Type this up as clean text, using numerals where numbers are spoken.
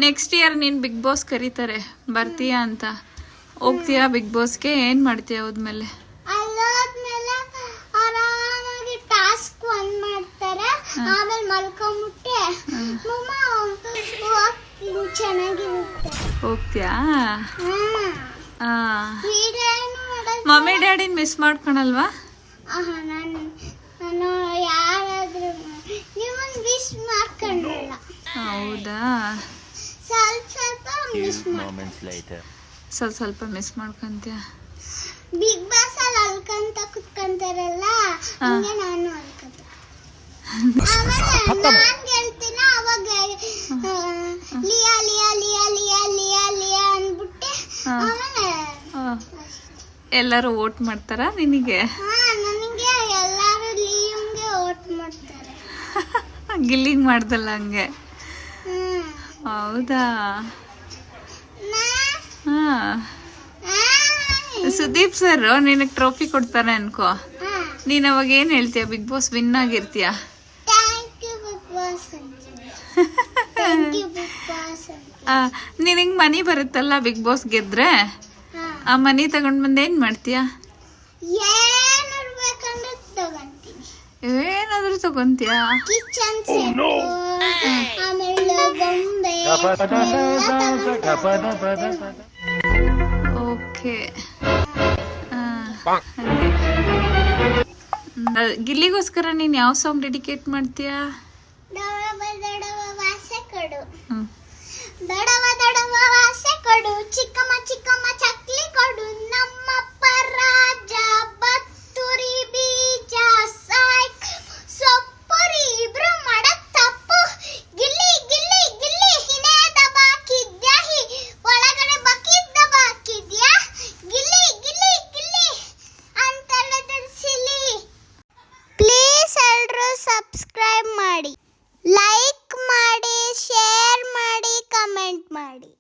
Next year ನೀನು big boss ಕರೀತಾರೆ ಬರ್ತೀಯಾ ಅಂತ, ಹೋಗ್ತೀಯಾ ಬಿಗ್ ಬಾಸ್ಗೆ? ಏನು ಮಾಡ್ತೀಯ ಹೋದ್ಮೇಲೆ? ಅಲ್ಲೋದ್ಮೇಲೆ ಆರಾಮಾಗಿ ಟಾಸ್ಕ್ ಒಂದ್ ಮಾಡ್ತಾರೆ, ಆಮೇಲೆ ಮಲ್ಕೊಂಬಿಟ್ಟೆ ಚೆನ್ನಾಗಿರುತ್ತೆ. ಹೋಗ್ತೀಯಾ? ಮಮ್ಮಿ ಡ್ಯಾಡಿನ ಮಿಸ್ ಮಾಡ್ಕೊಳಲ್ವಾ? ನಾನು ಯಾರಾದ್ರೂ ನೀವೊಂದು ವಿಶ್ ಮಾಡ್ಕೊಂಡಲ್ಲ. ಹೌದಾ? ಸ್ವಲ್ಪ ಮಿಸ್ ಮಾಡ್ಕೊಂತೀಯ? ಬಿಗ್ ಬಾಸ್ ಅಲ್ಲಿ ಅಲ್ಕಂತ ಕುತ್ಕೊಂತಾರಲ್ಲ, ಹಂಗೆ ನಾನು ಅಲ್ಕಂತ. ಆಮೇಲೆ ನಾನ್ ಗೆಲ್ತೀನಿ, ಅವಾಗ ಲಿಯಾ ಲಿಯಾ ಲಿಯಾ ಲಿಯಾ ಲಿಯಾ ಲಿಯಾ ಅಂದ್ಬಿಟ್ಟೆ. ಆಮೇಲೆ ಎಲ್ಲರೂ ವೋಟ್ ಮಾಡ್ತಾರಾ ನಿನಗೆ? ನನಗೆ ಎಲ್ಲಾರು ಲಿಯಂಗೆ ವೋಟ್ ಮಾಡ್ತಾರೆ. ಗಿಲ್ಲಿಂಗ್ ಮಾಡ್ದಲ್ಲ ಹಂಗೆ? ಹೌದಾ? ಸುದೀಪ್ ಸರ್ ನಿನಗೆ ಟ್ರೋಫಿ ಕೊಡ್ತಾರೆ ಅನ್ಕೋ, ನೀನ್ ಅವಾಗ ಏನ್ ಹೇಳ್ತೀಯ? ಬಿಗ್ ಬಾಸ್ ವಿನ್ ಆಗಿರ್ತೀಯ? ನಿನಗೆ ಮನಿ ಬರುತ್ತಲ್ಲ ಬಿಗ್ ಬಾಸ್ ಗೆದ್ರೆ, ಆ ಮನಿ ತಗೊಂಡ್ ಬಂದು ಏನ್ ಮಾಡ್ತೀಯ? ಏನಾದ್ರೂ ತಗೊಂತೀಯ? ಓಕೆ. ಗಿಲ್ಲಿಗೋಸ್ಕರ ನೀನ್ ಯಾವ ಸಾಂಗ್ ಡೆಡಿಕೇಟ್ ಮಾಡ್ತೀಯಾ? ದಡವ ದಡವ ವಾಸೆ ಕೊಡು, ಚಿಕ್ಕಮ್ಮ ಚಿಕ್ಕಮ್ಮ ಚಕ್ಲಿ ಕೊಡು, ನಮ್ಮಪ್ಪ ರಾಜ ಬತ್ತುರಿ ಬೀಜ ಸಾಯ್ಕ್ ಸೊಪ್ಪುರಿ ಇಬ್ರು ಮಾಡ ತಪ್ಪು, ಗಿಲ್ಲಿ ಗಿಲ್ಲಿ ಗಿಲ್ಲಿ ಹಿನೇ ದಬಾಕಿದ್ಯಾ, ಒಳಗಡೆ ಬಕ್ಕಿದ್ದ ಬಾಕಿದ್ಯಾ, ಗಿಲ್ಲಿ ಗಿಲ್ಲಿ ಗಿಲ್ಲಿ ಅಂತ ಸಿಲಿ. ಪ್ಲೀಸ್ ಎಲ್ರು ಸಬ್ಸ್ಕ್ರೈಬ್ ಮಾಡಿ, ಲೈಕ್ ಮಾಡಿ, ಶೇರ್ ಮಾಡಿ, ಕಮೆಂಟ್ ಮಾಡಿ.